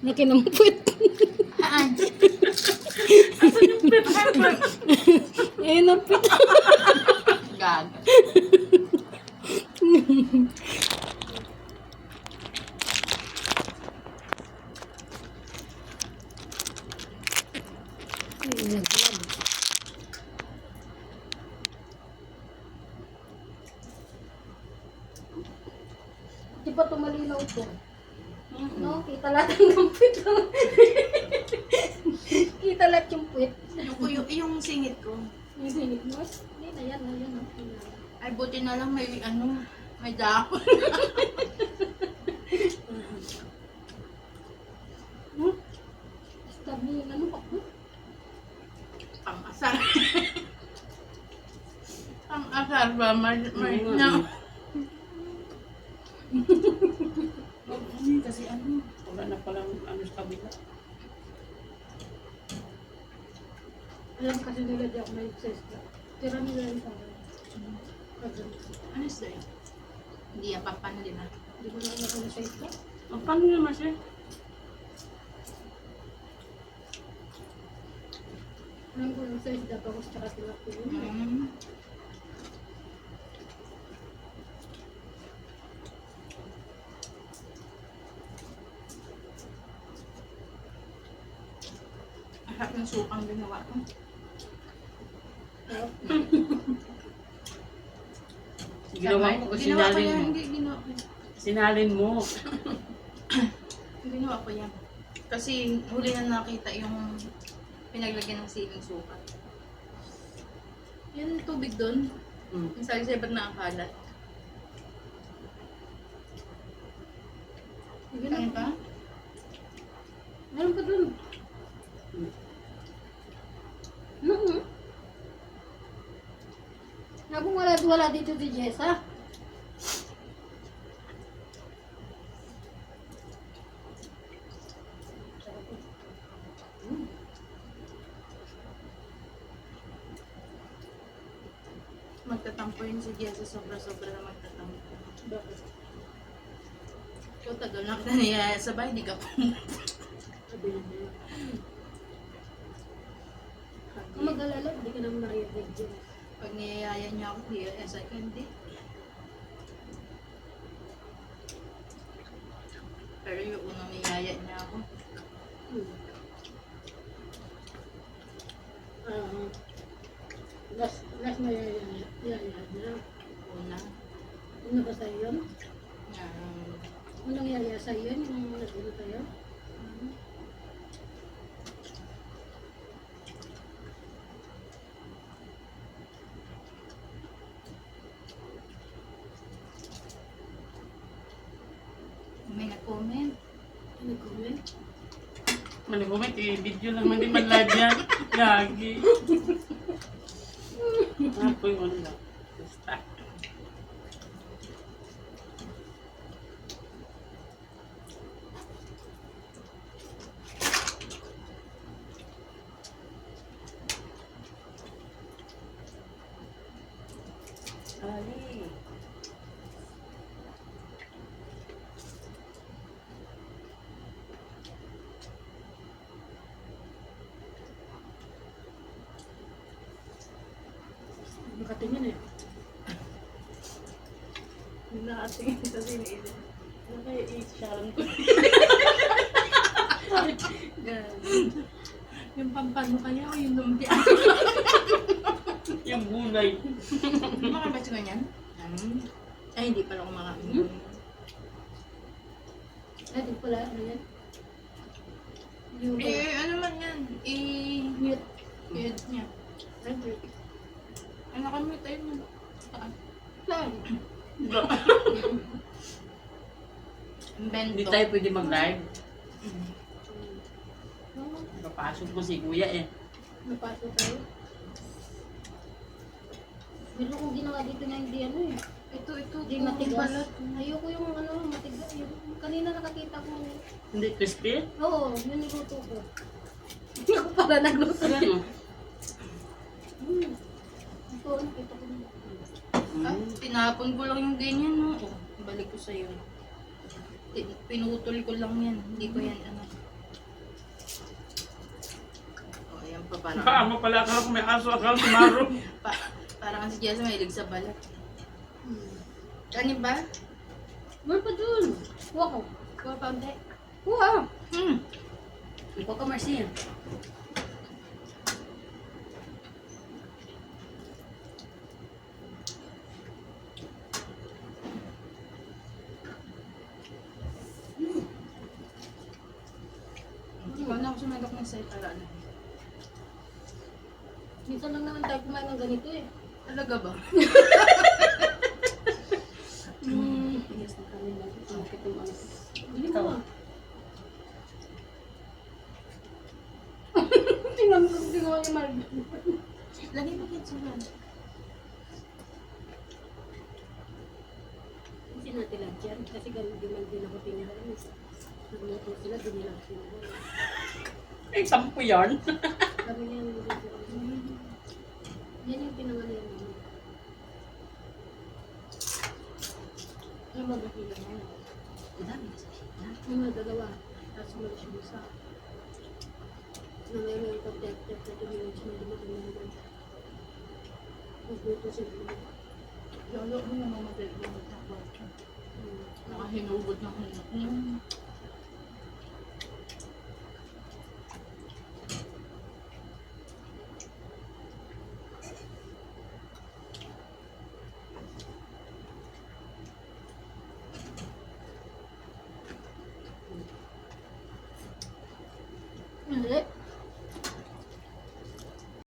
Nakinampit. Haan. Eh, nampit. Gag. Ay, naglag. Di ba tumalinaw to? No, kita lahat ng nampit. Kita lahat yung puwit. Yung singit ko. Yung hinig mo. Hindi na yan, na yan. Ay, buti na lang may may dahon. Sabi yung ano pa po? Pang-asar. Pang-asar ba? No. Kasi ano, wala na palang ano sa kabila. Alam kasi nila di ako may sesta. Tira nila yung sa akin. Ano is that? Hindi yan, papano din ah. Di mo na ako na sesta. Paano naman siya? Alam ko yung sesta, tapos tsaka tilapia. Mm. Harap ng sukang ginawa ko. Ginawa mo o Ginawa ko sinalin yan, mo? hindi ginawa ko. Sinalin mo. Ginawa ko yan. Kasi huli na nakita yung pinaglagyan ng siling suka. Yung tubig doon, yung sali-sabat na akalat. Sige Ano na. pa? Meron pa dun. Oo. Nabong wala dito si Jessa. Magtatampo yun si Jessa, sobra-sobra na magtatampo. Bakit? Ikaw tagal na kita niya sa bahay, di ka pumunta. Sabi niya. Kung mag-alala, hindi ka naman marinig dyan. Pag niyayaya niya ako, di sa akin, hindi. Pero yung unang niyaya niya ako, Last na yaya na. una, Ano ba sa'yo yun? um, Unang yaya sa'yo yun? Yung nag-ano sa'yo? may nag-comment. Nag-comment? Manigumit, i-video lang man, di man live yan. Gagi. Ako yung ano lang. Basta. Ali. Nakatingin eh. Nakatingin sa sinili. Naka-i-sharon ko. Yung pampano kaya o yung lumpia? Yung gulay. Makabas ko niyan? Ay, hindi pala kumakain. Ay, di pala, ano yan? Yung Ano man yan? mute. Yun niya. Ay, mute. Ay, nakamute ayun. Saan? Saan? Bento. Hindi tayo pwede mag-live. Mm. Napasok mo si kuya eh. Napasok tayo. Pero kung ginawa dito na hindi ano eh. Ito. Hindi matigas. Ayoko yung ano, matigas. Yung, kanina nakakita ko. Hindi crispy? Oo, yun niluto ko. Hindi ako pala nagluto. Ano? Ito, nakita ko na. Ah, tinapon ko lang yung ganyan, no? Oh, balik ko sa'yo. Pinutol ko lang yan. Hindi ko yan ano. O, ayan pa parang. Kaama pala, akala ko may aso, akala ko maro. Parang si Jessa mahilig sa balat. Kanin ba? Meron pa dun. Kuha ko. Kuha pa ulit. Kuha. Ikaw ka, Marcia. Ikaw na ako sumagak ng sa'yo para ano. Minsan lang naman tayo kumain ng ganito eh. Talaga ba? Tigas na kami lang. Sakit yung ano. Hindi mo ba? Tinamag din ako ni Margaret. Lagay mo kids yan. Kasi natin lang yan. Kasi ganun din man din ako tinihan. Nagluto sila, dinilang sila. Ay, sampo yarn. Kami niya yung nilito. Yan yung pinangalayan namin. Ano ba bakila na yan? Madami na sa hita. Yung mga dalawa. Tapos umalis yung isa. Na ngayon yung pag-tep-tep na tumingin siya na dumating na naman. Nagluto sila. Lalo mo na mamatay yung magtakwat. Nakahinugod na hinugod.